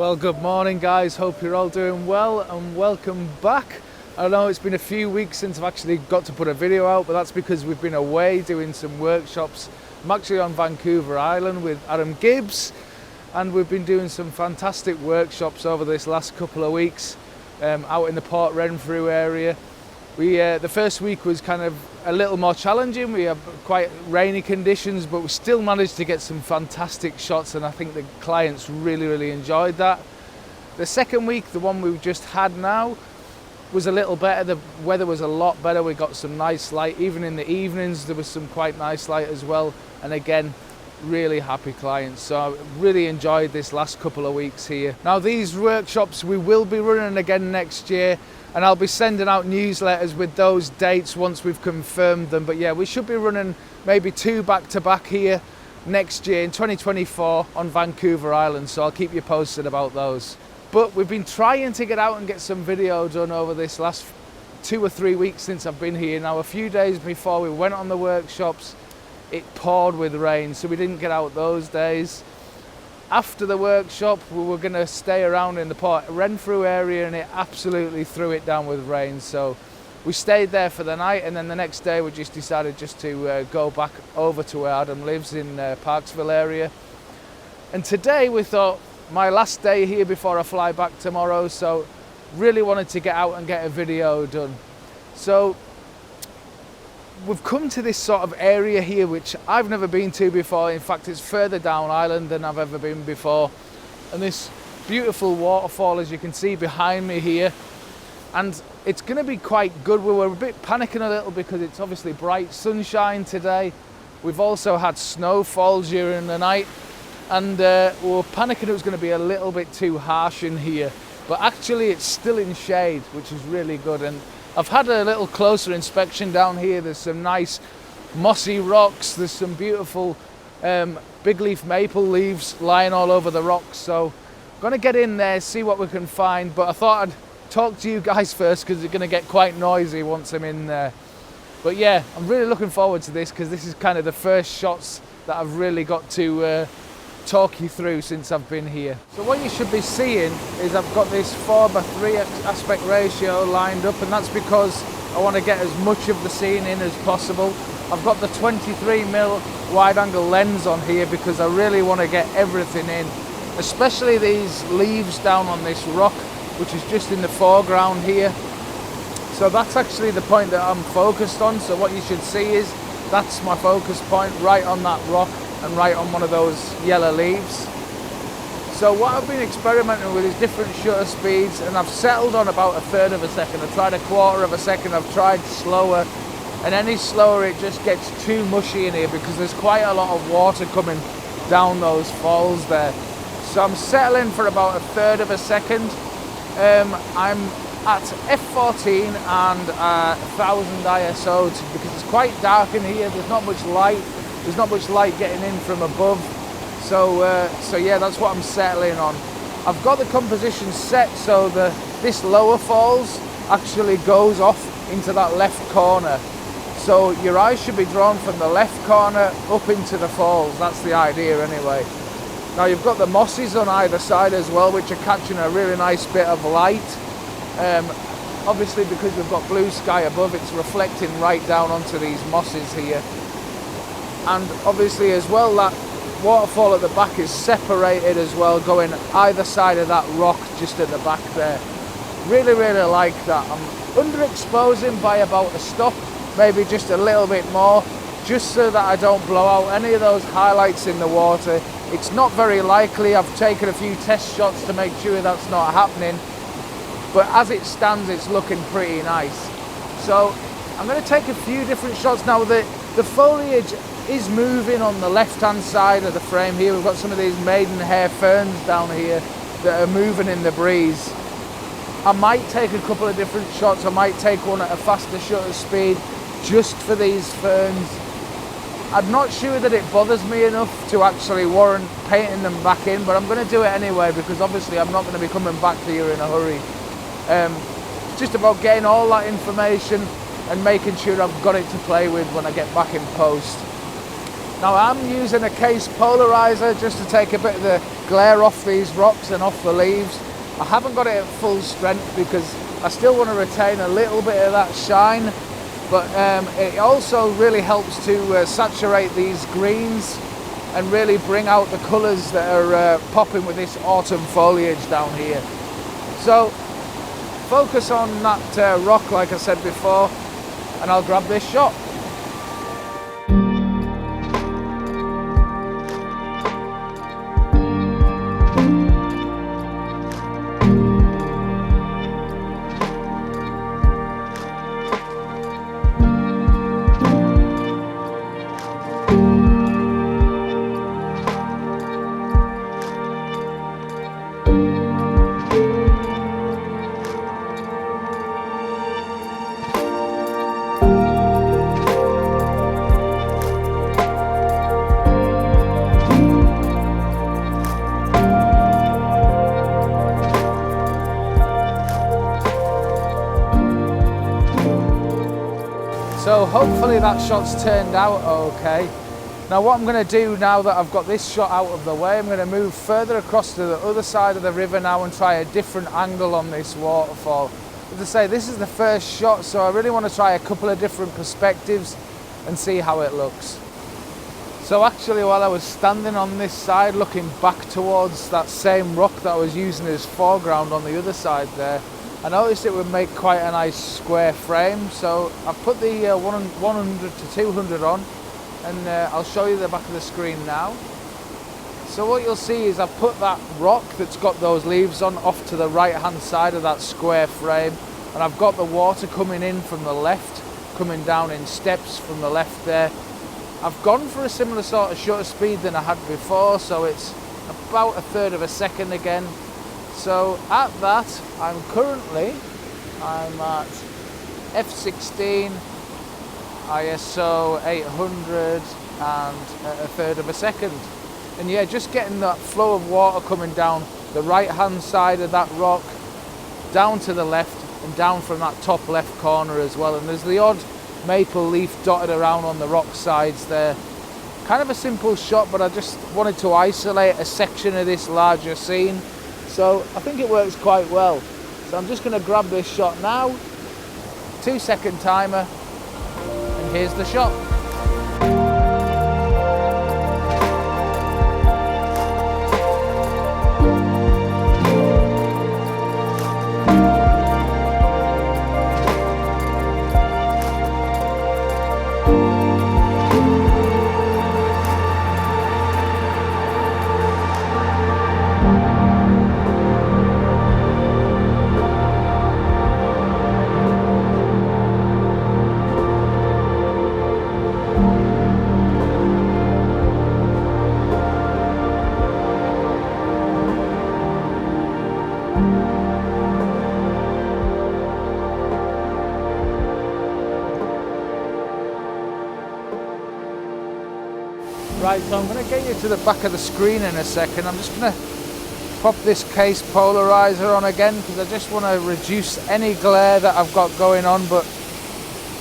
Well, good morning guys, hope you're all doing well and welcome back. I know it's been a few weeks since I've actually got to put a video out, but that's because we've been away doing some workshops. I'm actually on Vancouver Island with Adam Gibbs, and we've been doing some fantastic workshops over this last couple of weeks out in the Port Renfrew area. The first week was kind of a little more challenging. We had quite rainy conditions, but we still managed to get some fantastic shots, and I think the clients really enjoyed that. The second week, the one we've just had now, was a little better. The weather was a lot better. We got some nice light. Even in the evenings, there was some quite nice light as well. And again, really happy clients. So I really enjoyed this last couple of weeks here. Now these workshops we will be running again next year, and I'll be sending out newsletters with those dates once we've confirmed them. But yeah, we should be running maybe 2 back-to-back here next year in 2024 on Vancouver Island, so I'll keep you posted about those. But we've been trying to get out and get some video done over this last 2 or 3 weeks since I've been here. Now a few days before we went on the workshops, it poured with rain, so we didn't get out those days. After the workshop, we were going to stay around in the Port Renfrew area, and it absolutely threw it down with rain. So we stayed there for the night, and then the next day we just decided just to go back over to where Adam lives in Parksville area. And today we thought, my last day here before I fly back tomorrow, so really wanted to get out and get a video done. So we've come to this sort of area here which I've never been to before. In fact, it's further down island than I've ever been before, and this beautiful waterfall, as you can see behind me here, and it's going to be quite good. We were a bit panicking a little because it's obviously bright sunshine today. We've also had snowfall during the night, and we were panicking it was going to be a little bit too harsh in here, but actually it's still in shade, which is really good. And I've had a little closer inspection down here. There's some nice mossy rocks, there's some beautiful big leaf maple leaves lying all over the rocks, so I'm going to get in there, see what we can find. But I thought I'd talk to you guys first because it's going to get quite noisy once I'm in there. But yeah, I'm really looking forward to this because this is kind of the first shots that I've really got to talk you through since I've been here. So what you should be seeing is I've got this 4:3 aspect ratio lined up, and that's because I want to get as much of the scene in as possible. I've got the 23mm wide angle lens on here because I really want to get everything in, especially these leaves down on this rock, which is just in the foreground here. So that's actually the point that I'm focused on. So what you should see is that's my focus point, right on that rock and right on one of those yellow leaves. So what I've been experimenting with is different shutter speeds, and I've settled on about 1/3 of a second. I've tried 1/4 of a second, I've tried slower, and any slower it just gets too mushy in here because there's quite a lot of water coming down those falls there. So I'm settling for about 1/3 of a second. I'm at f14 and 1000 ISO because it's quite dark in here. There's not much light. There's not much light getting in from above, so yeah, that's what I'm settling on. I've got the composition set so this lower falls actually goes off into that left corner. So your eyes should be drawn from the left corner up into the falls. That's the idea anyway. Now you've got the mosses on either side as well, which are catching a really nice bit of light. Obviously because we've got blue sky above, it's reflecting right down onto these mosses here. And obviously as well, that waterfall at the back is separated as well, going either side of that rock just at the back there. Really like that. I'm underexposing by about a stop, maybe just a little bit more, just so that I don't blow out any of those highlights in the water. It's not very likely. I've taken a few test shots to make sure that's not happening, but as it stands it's looking pretty nice. So I'm going to take a few different shots now. The foliage is moving on the left hand side of the frame here. We've got some of these maidenhair ferns down here that are moving in the breeze. I might take a couple of different shots. I might take one at a faster shutter speed just for these ferns. I'm not sure that it bothers me enough to actually warrant painting them back in, but I'm going to do it anyway because obviously I'm not going to be coming back here in a hurry. It's just about getting all that information and making sure I've got it to play with when I get back in post. Now I'm using a case polarizer just to take a bit of the glare off these rocks and off the leaves. I haven't got it at full strength because I still want to retain a little bit of that shine, but it also really helps to saturate these greens and really bring out the colours that are popping with this autumn foliage down here. So focus on that rock like I said before, and I'll grab this shot. So hopefully that shot's turned out okay. Now what I'm going to do now that I've got this shot out of the way, I'm going to move further across to the other side of the river now and try a different angle on this waterfall. As I say, this is the first shot, so I really want to try a couple of different perspectives and see how it looks. So actually while I was standing on this side looking back towards that same rock that I was using as foreground on the other side there, I noticed it would make quite a nice square frame, so I've put the 100 to 200 on, and I'll show you the back of the screen now. So what you'll see is I've put that rock that's got those leaves on off to the right hand side of that square frame, and I've got the water coming in from the left, coming down in steps from the left there. I've gone for a similar sort of shutter speed than I had before, so it's about 1/3 of a second again. So at that, I'm at f16, ISO 800 and 1/3 of a second. And yeah, just getting that flow of water coming down the right hand side of that rock, down to the left and down from that top left corner as well. And there's the odd maple leaf dotted around on the rock sides there. Kind of a simple shot, but I just wanted to isolate a section of this larger scene. So I think it works quite well. So I'm just going to grab this shot now, 2-second timer, and here's the shot. Right, so I'm going to get you to the back of the screen in a second. I'm just going to pop this case polarizer on again because I just want to reduce any glare that I've got going on, but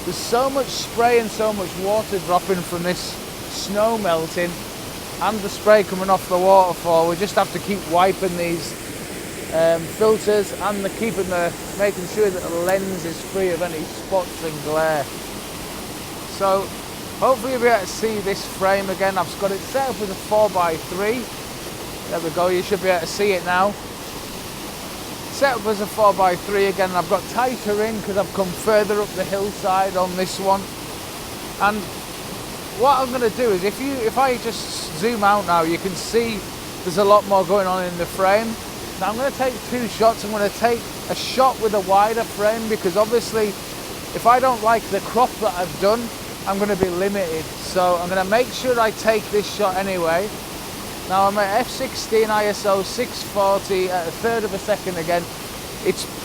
there's so much spray and so much water dropping from this snow melting and the spray coming off the waterfall. We just have to keep wiping these filters and making sure that the lens is free of any spots and glare. So hopefully you'll be able to see this frame again. I've got it set up with a 4x3. There we go, you should be able to see it now. Set up as a 4x3 again, and I've got tighter in because I've come further up the hillside on this one. And what I'm going to do is, if I just zoom out now, you can see there's a lot more going on in the frame. Now I'm going to take 2 shots. I'm going to take a shot with a wider frame because obviously if I don't like the crop that I've done, I'm going to be limited. So I'm going to make sure I take this shot anyway. Now I'm at f16 ISO 640 at 1/3 of a second again.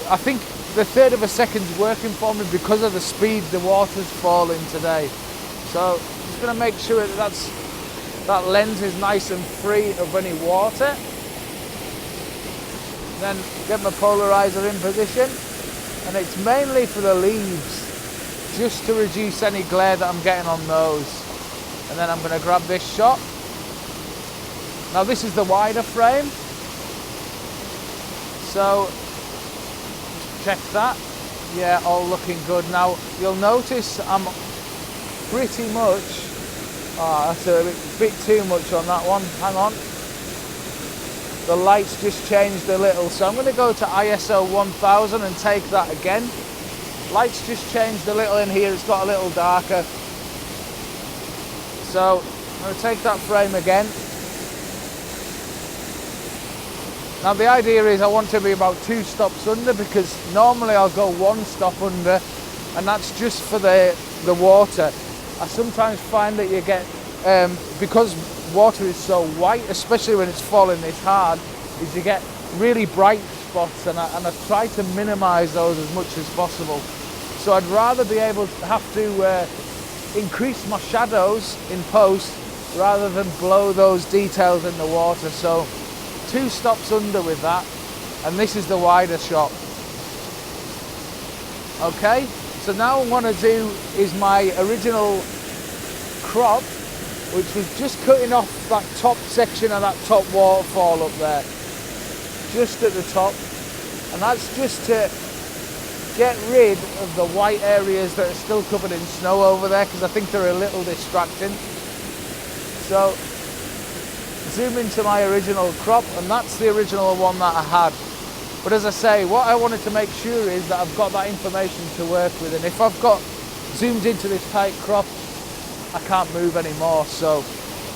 I think the 1/3 of a second's working for me because of the speed the water's falling today. So I'm just going to make sure that lens is nice and free of any water. Then get my polarizer in position, and it's mainly for the leaves, just to reduce any glare that I'm getting on those. and then I'm going to grab this shot. Now this is the wider frame, so check that. Yeah, all looking good. Now you'll notice I'm pretty much, that's a bit too much on that one, hang on. The lights just changed a little, so I'm going to go to ISO 1000 and take that again. Lights just changed a little in here, it's got a little darker. So I'm going to take that frame again. Now the idea is I want to be about 2 stops under, because normally I'll go 1 stop under, and that's just for the water. I sometimes find that you get, because water is so white, especially when it's falling this hard, is you get really bright spots, and I try to minimise those as much as possible. So I'd rather be able to have to increase my shadows in post rather than blow those details in the water. So 2 stops under with that, and this is the wider shot. Okay, so now what I want to do is my original crop, which was just cutting off that top section of that top waterfall up there, just at the top, and that's just to get rid of the white areas that are still covered in snow over there, because I think they're a little distracting. So zoom into my original crop, and that's the original one that I had. But as I say, what I wanted to make sure is that I've got that information to work with, and if I've got zoomed into this tight crop, I can't move anymore. So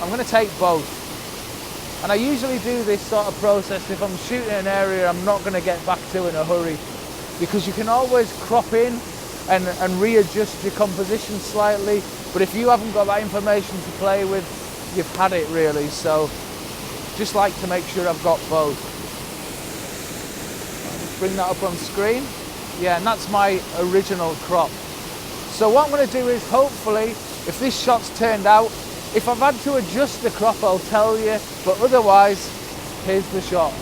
I'm going to take both. And I usually do this sort of process if I'm shooting an area I'm not going to get back to in a hurry, because you can always crop in and readjust your composition slightly, but if you haven't got that information to play with, you've had it really. So just like to make sure I've got both. Just bring that up on screen. Yeah, and that's my original crop. So what I'm going to do is, hopefully, if this shot's turned out, if I've had to adjust the crop, I'll tell you, but otherwise, here's the shot.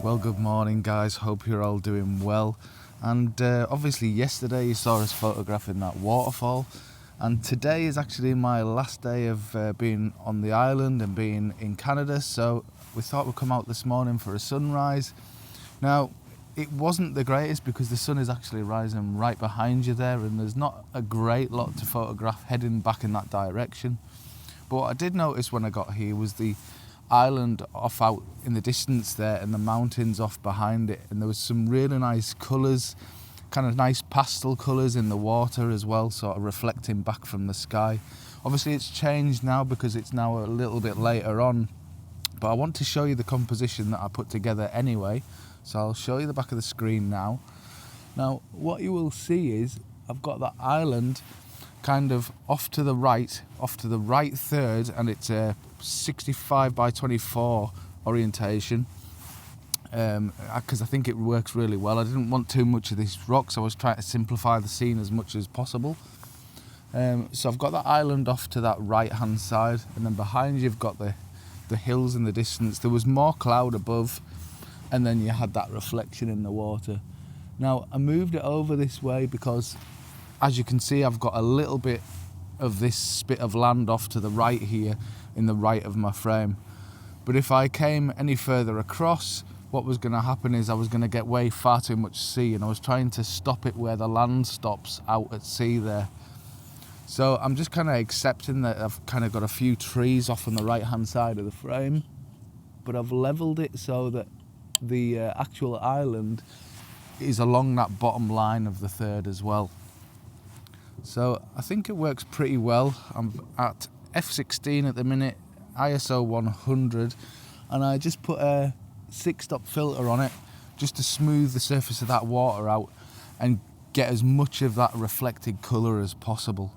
Well, good morning guys, hope you're all doing well. And obviously yesterday you saw us photographing that waterfall, and today is actually my last day of being on the island and being in Canada, so we thought we'd come out this morning for a sunrise. Now it wasn't the greatest because the sun is actually rising right behind you there, and there's not a great lot to photograph heading back in that direction. But what I did notice when I got here was the island off out in the distance there and the mountains off behind it, and there was some really nice colours, kind of nice pastel colours in the water as well, sort of reflecting back from the sky. Obviously it's changed now because it's now a little bit later on, but I want to show you the composition that I put together anyway, so I'll show you the back of the screen now. Now what you will see is I've got the island kind of off to the right third, and it's a 65 by 24 orientation, because I think it works really well. I didn't want too much of these rocks, I was trying to simplify the scene as much as possible. So I've got that island off to that right hand side, and then behind you've got the hills in the distance. There was more cloud above, and then you had that reflection in the water. Now I moved it over this way because, as you can see, I've got a little bit of this bit of land off to the right here, in the right of my frame. But if I came any further across, what was going to happen is I was going to get way far too much sea, and I was trying to stop it where the land stops out at sea there. So I'm just kind of accepting that I've kind of got a few trees off on the right hand side of the frame, but I've leveled it so that the actual island is along that bottom line of the third as well. So I think it works pretty well. I'm at f16 at the minute, ISO 100, and I just put a 6-stop filter on it just to smooth the surface of that water out and get as much of that reflected colour as possible.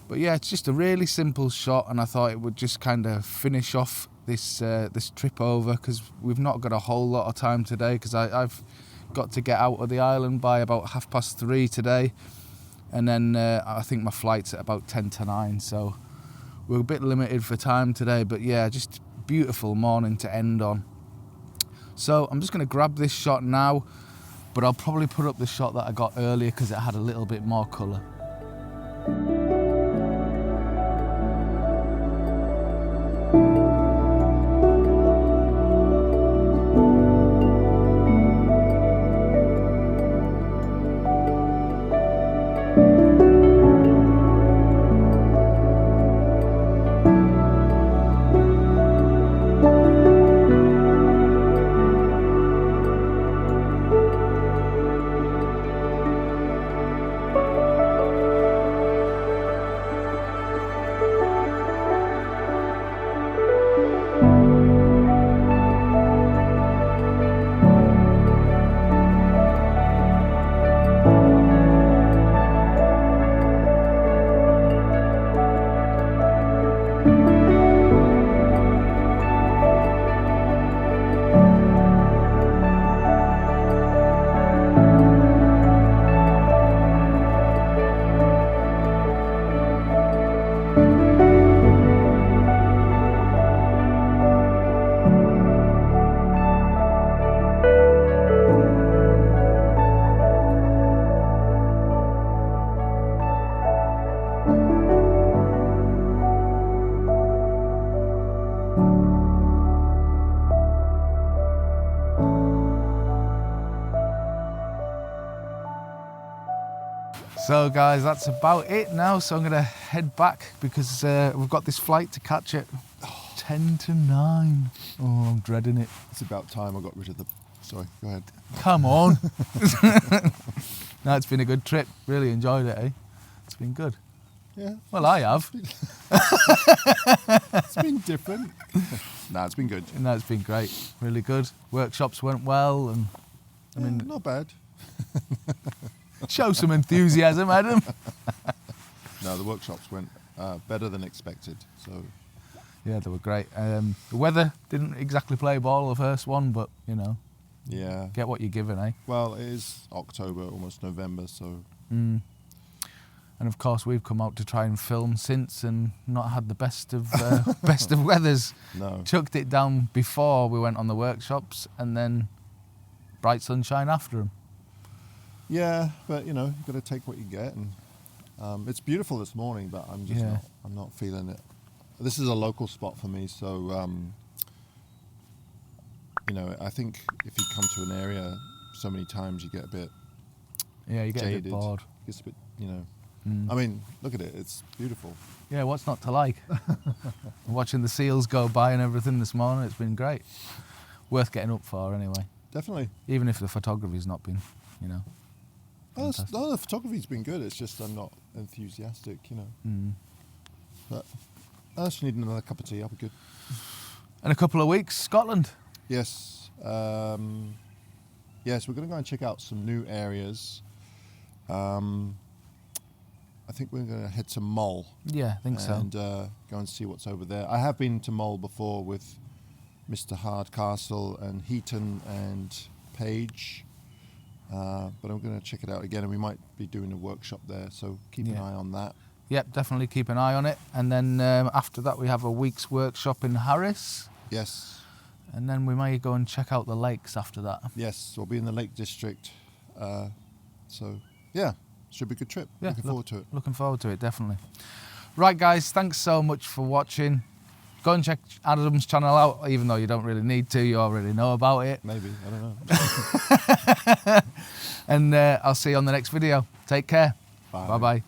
But yeah, it's just a really simple shot, and I thought it would just kind of finish off this this trip over, because we've not got a whole lot of time today, because I've got to get out of the island by about 3:30 today, and then I think my flight's at about 10 to 9, so we're a bit limited for time today. But yeah, just beautiful morning to end on. So I'm just going to grab this shot now, but I'll probably put up the shot that I got earlier because it had a little bit more colour. So guys, that's about it now. So I'm going to head back because we've got this flight to catch at 10 to 9. Oh, I'm dreading it. It's about time I got rid of the... Sorry, go ahead. Come on. No, it's been a good trip. Really enjoyed it, eh? It's been good. Yeah. Well, I have. It's been different. No, it's been good. No, it's been great. Really good. Workshops went well, and I mean, not bad. show some enthusiasm, Adam. No, the workshops went better than expected. So yeah, they were great. The weather didn't exactly play ball the first one, but you know, yeah, get what you're given, eh? Well, it is October, almost November, so. And of course, we've come out to try and film since, and not had the best of best of weathers. No. Chucked it down before we went on the workshops, and then bright sunshine after them. Yeah, but you know, you've got to take what you get, and it's beautiful this morning, but I'm just I'm not feeling it. This is a local spot for me, so you know, I think if you come to an area so many times, you get a bit you get jaded. a bit bored. It's a bit, you know. I mean, look at it; it's beautiful. Yeah, what's not to like? Watching the seals go by and everything this morning, it's been great. Worth getting up for anyway. Definitely. Even if the photography's not been, you know. No, the photography's been good. It's just I'm not enthusiastic, you know. But I just need another cup of tea. I'll be good. In a couple of weeks, Scotland. Yes. Yes, we're going to go and check out some new areas. I think we're going to head to Mull. Yeah, I think so. And go and see what's over there. I have been to Mull before with Mr. Hardcastle and Heaton and Page. But I'm going to check it out again, and we might be doing a workshop there, so keep an eye on that. Yep, definitely keep an eye on it. And then after that, we have a week's workshop in Harris. Yes. And then we may go and check out the lakes after that. Yes, we'll be in the Lake District. So, yeah, should be a good trip. Yeah, looking forward to it. Looking forward to it, definitely. Right, guys, thanks so much for watching. Go and check Adam's channel out, even though you don't really need to. You already know about it. Maybe, I don't know. And I'll see you on the next video. Take care. Bye. Bye-bye.